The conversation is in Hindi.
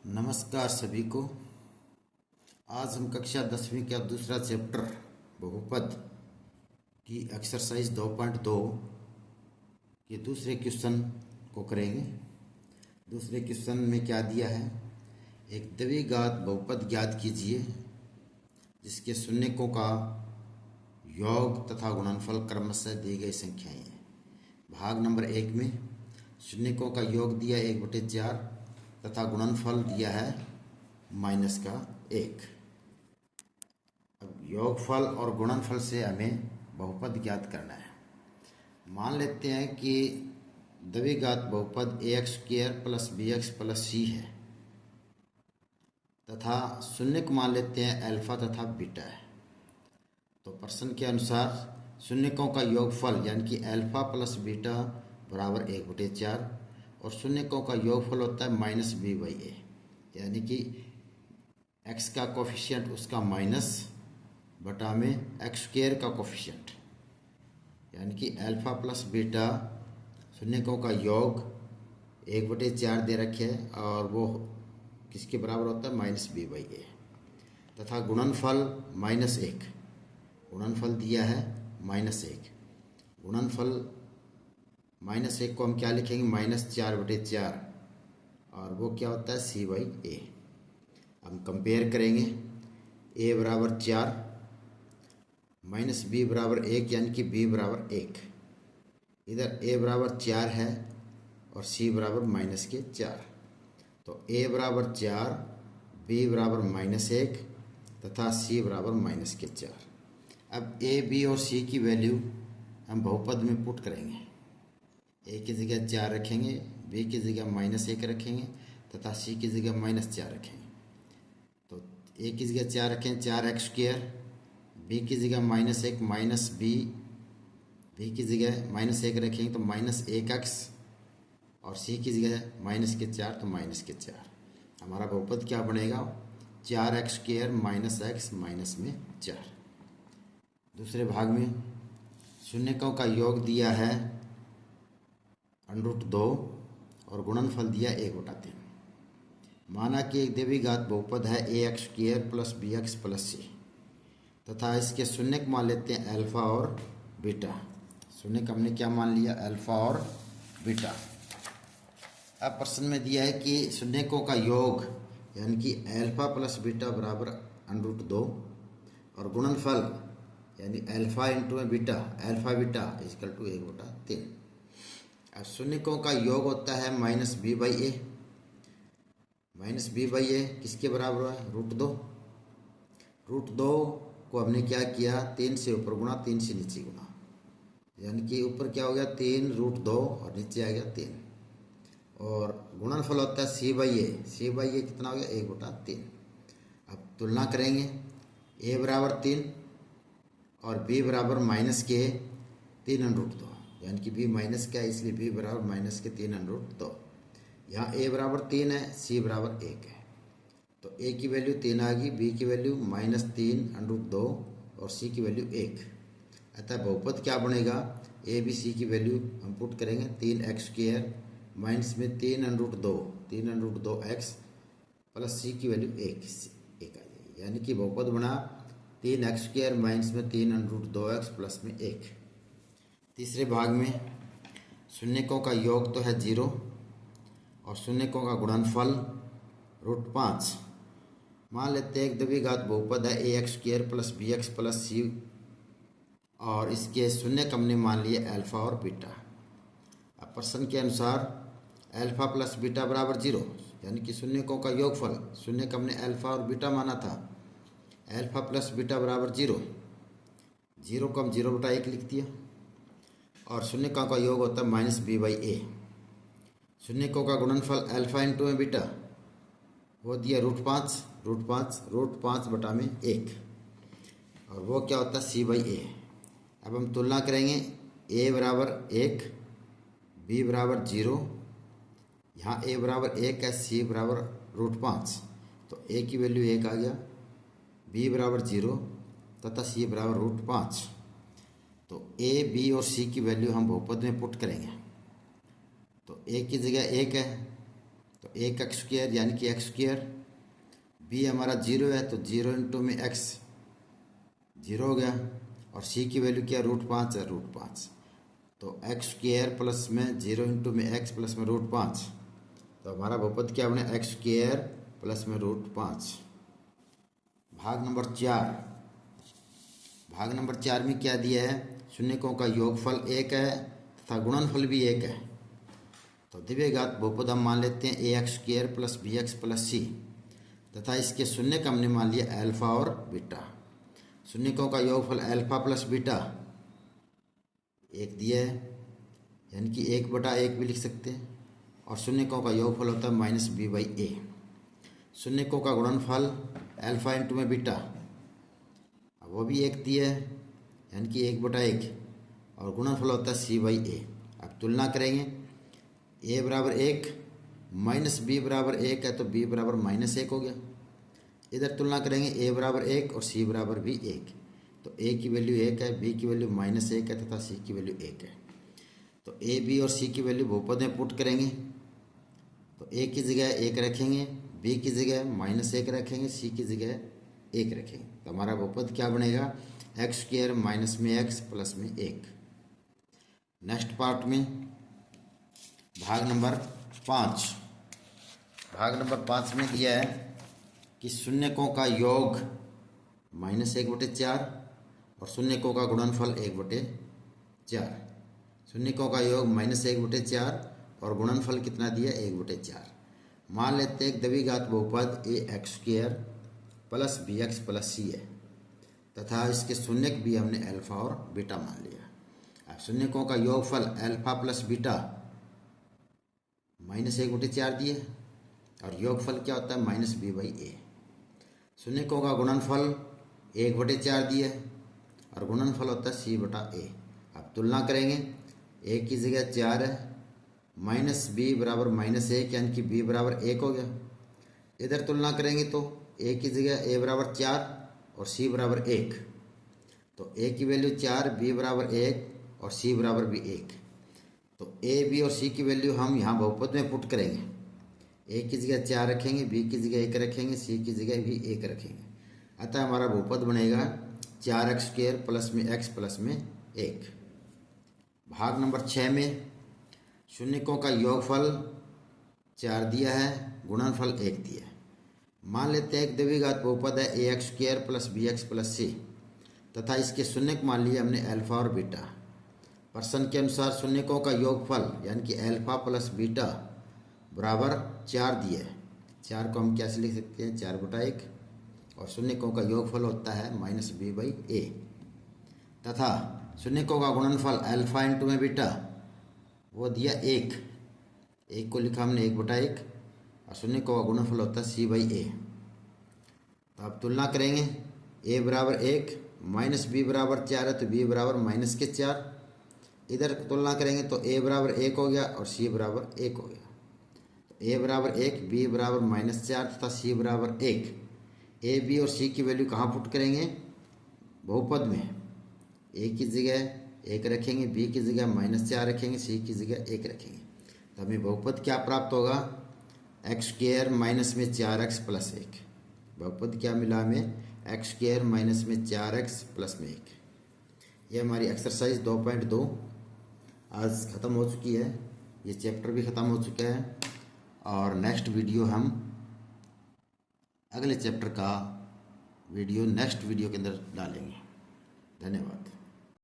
नमस्कार सभी को। आज हम कक्षा 10वीं का दूसरा चैप्टर बहुपद की एक्सरसाइज 2.2 के दूसरे क्वेश्चन को करेंगे। दूसरे क्वेश्चन में क्या दिया है, एक द्विघात बहुपद ज्ञात कीजिए जिसके शून्यकों का योग तथा गुणनफल क्रमशः दी गई संख्याएं हैं। भाग नंबर 1 में शून्यकों का योग दिया 1/4 तथा गुणनफल दिया है -1। अब योगफल और गुणनफल से हमें बहुपद ज्ञात करना है। मान लेते हैं कि द्विघात बहुपद ax² + bx + c है तथा शून्यक मान लेते हैं अल्फा तथा बीटा है। तो प्रश्न के अनुसार शून्यकों का योगफल यानी कि अल्फा प्लस बीटा बराबर 1/4 और शून्यकों का योगफल होता है -b/a, यानी कि x का कोफिशिएंट उसका माइनस बटा में x² का कोफिशिएंट, यानी कि अल्फा प्लस बीटा शून्यकों का योग 1/4 दे रखे है और वो किसके बराबर होता है -b/a तथा गुणनफल -1। गुणनफल दिया है -1। गुणनफल -1 को हम क्या लिखेंगे, -4/4 और वो क्या होता है c/a। हम कंपेयर करेंगे, a बराबर 4 -b बराबर 1 यानी कि b बराबर 1। इधर a बराबर 4 है और c बराबर -4। तो a बराबर 4, b बराबर -1 तथा c बराबर -4। अब a, b और c की वैल्यू हम बहुपद में पुट करेंगे। a की जगह 4 रखेंगे, b की जगह -1 रखेंगे तथा c की जगह -4 रखेंगे। तो a की जगह 4 रखें 4x², b की जगह -1 b की जगह -1 रखेंगे तो -1x और c की जगह -4 तो -4। हमारा बहुपद क्या बनेगा, 4x² - x -4। दूसरे भाग में शून्यकों का योग दिया है √2 और गुणनफल दिया 1/3। माना कि एक द्विघात बहुपद है ax² + bx + c तथा इसके शून्यक मान लेते हैं अल्फा और बीटा। शून्यक हमने क्या मान लिया, अल्फा और बीटा। अब प्रश्न में दिया है कि शून्यकों का योग यानी कि अल्फा प्लस बीटा बराबर √2 और गुणनफल यानी alpha into beta, alpha beta = 1/3। अब शून्यकों का योग होता है -b/a। -b/a किसके बराबर है, √2। √2 को हमने क्या किया, 3 से ऊपर गुणा 3 से नीचे गुणा, यानी कि ऊपर क्या हो गया 3 √2 और नीचे आ गया 3। और गुणनफल होता है c/a। c/a कितना हो गया, 1/3। अब तुलना करेंगे, a बराबर 3 और b बराबर -3√2, यानी कि b माइनस का है इसलिए b बराबर -3√2। यहाँ a बराबर 3 है, c बराबर 1 है। तो a की वैल्यू 3 आ गई, b की वैल्यू -3√2 और c की वैल्यू 1। अतः बहुपद क्या बनेगा, a b c की वैल्यू हम पुट करेंगे 3x² माइनस में 3√2x प्लस c की वैल्यू 1 आ जाएगी, यानी कि बहुपद बना 3x² माइनस में 3√2x प्लस में 1। तीसरे भाग में शून्यकों का योग तो है 0 और शून्यकों का गुणनफल √5। मान लेते हैं एक द्विघात बहुपद है ax² + bx + c और इसके शून्यक हमने मान लिए अल्फा और बीटा। अब प्रश्न के अनुसार अल्फा प्लस बीटा बराबर 0, यानी कि शून्यकों का योगफल, शून्यक हमने अल्फा और बीटा माना था, अल्फा प्लस बीटा बराबर 0। 0 को हम 0/1 लिख दिया और शून्यकों का योग होता है -b/a। शून्यकों का गुणनफल अल्फा इंटू में बीटा वो दिया √5 बटा में 1 और वो क्या होता है c/a। अब हम तुलना करेंगे, a बराबर 1, b बराबर 0, यहाँ a बराबर 1 है, c बराबर √5, तो a की वैल्यू 1 आ गया, b बराबर 0 तथा c बराबर √5। तो a, b और c की वैल्यू हम बहुपद में पुट करेंगे। तो a की जगह 1 है तो एक एक्स स्क्वायर यानी कि एक्स स्क्वायर, बी हमारा 0 है तो 0 इंटू में एक्स 0 हो गया, और सी की वैल्यू क्या √5 है, √5। तो एक्स स्क्वायर प्लस में 0 इंटू में एक्स प्लस में √5, तो हमारा बहुपद क्या बने एक्स स्क्वायर प्लस में √5। भाग नंबर 4, भाग नंबर 4 में क्या दिया है, शून्यकों का योगफल 1 है तथा गुणनफल भी 1 है। तो द्विघात बहुपद हम मान लेते हैं A X square plus B X plus C, तथा इसके शून्य का हमने मान लिया अल्फा और बीटा। शून्यकों का योगफल अल्फा प्लस बीटा 1 दिया है, यानी कि 1/1 भी लिख सकते हैं, और शून्यकों का योगफल होता है -b/a। शून्यकों का गुणनफल अल्फा इंटू में बीटा, अब वो भी 1 दिया है, यानी कि 1/1, और गुणनफल होता है c/a। अब तुलना करेंगे, a बराबर 1 माइनस b बराबर 1 है तो b बराबर -1 हो गया। इधर तुलना करेंगे a बराबर 1 और c बराबर भी 1, तो a की वैल्यू 1 है, b की वैल्यू -1 है तथा c की वैल्यू 1 है। तो a b और c की वैल्यू बहुपद में पुट करेंगे, तो a की जगह 1 रखेंगे, b की जगह -1 रखेंगे, c की जगह 1 रखेंगे, तो हमारा बहुपद क्या बनेगा एक्स स्क्वायर माइनस में एक्स प्लस में 1। नेक्स्ट पार्ट में भाग नंबर 5, भाग नंबर 5 में दिया है कि शून्यकों का योग -1/4 और शून्यकों का गुणनफल 1/4। शून्यकों का योग -1/4 और गुणनफल कितना दिया 1/4। मान लेते हैं द्विघात बहुपद A X square plus B X plus C है, तथा इसके शून्यक भी हमने अल्फा और बीटा मान लिया। अब शून्यकों का योगफल अल्फा प्लस बीटा -1/4 दिए, और योगफल क्या होता है -b/a। शून्यकों का गुणनफल 1/4 दिए, और गुणनफल होता है c/a। अब तुलना करेंगे, a की जगह 4 है, -b बराबर -1 यानी कि b बराबर 1 हो गया। इधर तुलना करेंगे तो a की जगह a बराबर 4 और c बराबर 1, तो a की वैल्यू 4, b बराबर 1 और c बराबर भी 1। तो a b और c की वैल्यू हम यहाँ बहुपद में पुट करेंगे, a की जगह 4 रखेंगे, b की जगह 1 रखेंगे, c की जगह भी 1 रखेंगे, अतः हमारा बहुपद बनेगा 4x स्क्वायर प्लस में x प्लस में 1। भाग नंबर 6 में शून्यकों का योगफल 4 दिया है, गुणनफल 1 दिया है। मान लेते हैं एक द्विघात बहुपद है A X square plus B X plus C, तथा इसके शून्यक मान लिए हमने अल्फा और बीटा। प्रश्न के अनुसार शून्यकों का योगफल यानी कि अल्फा प्लस बीटा बराबर 4 दिए है। 4 को हम कैसे लिख सकते हैं 4/1, और शून्यकों का योगफल होता है -b/a, तथा शून्यकों का गुणनफल अल्फा इंटू में बीटा वो दिया 1 को लिखा हमने 1/1, और शून्यकों का गुणनफल होता है c/a। तो अब तुलना करेंगे, a बराबर 1 माइनस b बराबर 4 है तो b बराबर -4। इधर तुलना करेंगे तो a बराबर 1 हो गया और c बराबर 1 हो गया। तो a बराबर 1, b बराबर -4 तथा c बराबर 1। a b और c की वैल्यू कहाँ पुट करेंगे बहुपद में, a की जगह 1 रखेंगे, b की जगह -4 रखेंगे, c की जगह 1 रखेंगे, तो हमें बहुपद क्या प्राप्त होगा एक्स स्क्वायर माइनस में 4x प्लस 1। बहुपद क्या मिला हमें एक्स स्क्वायर माइनस में 4x प्लस में 1। ये हमारी एक्सरसाइज 2.2 आज ख़त्म हो चुकी है, ये चैप्टर भी ख़त्म हो चुका है, और नेक्स्ट वीडियो हम अगले चैप्टर का वीडियो नेक्स्ट वीडियो के अंदर डालेंगे। धन्यवाद।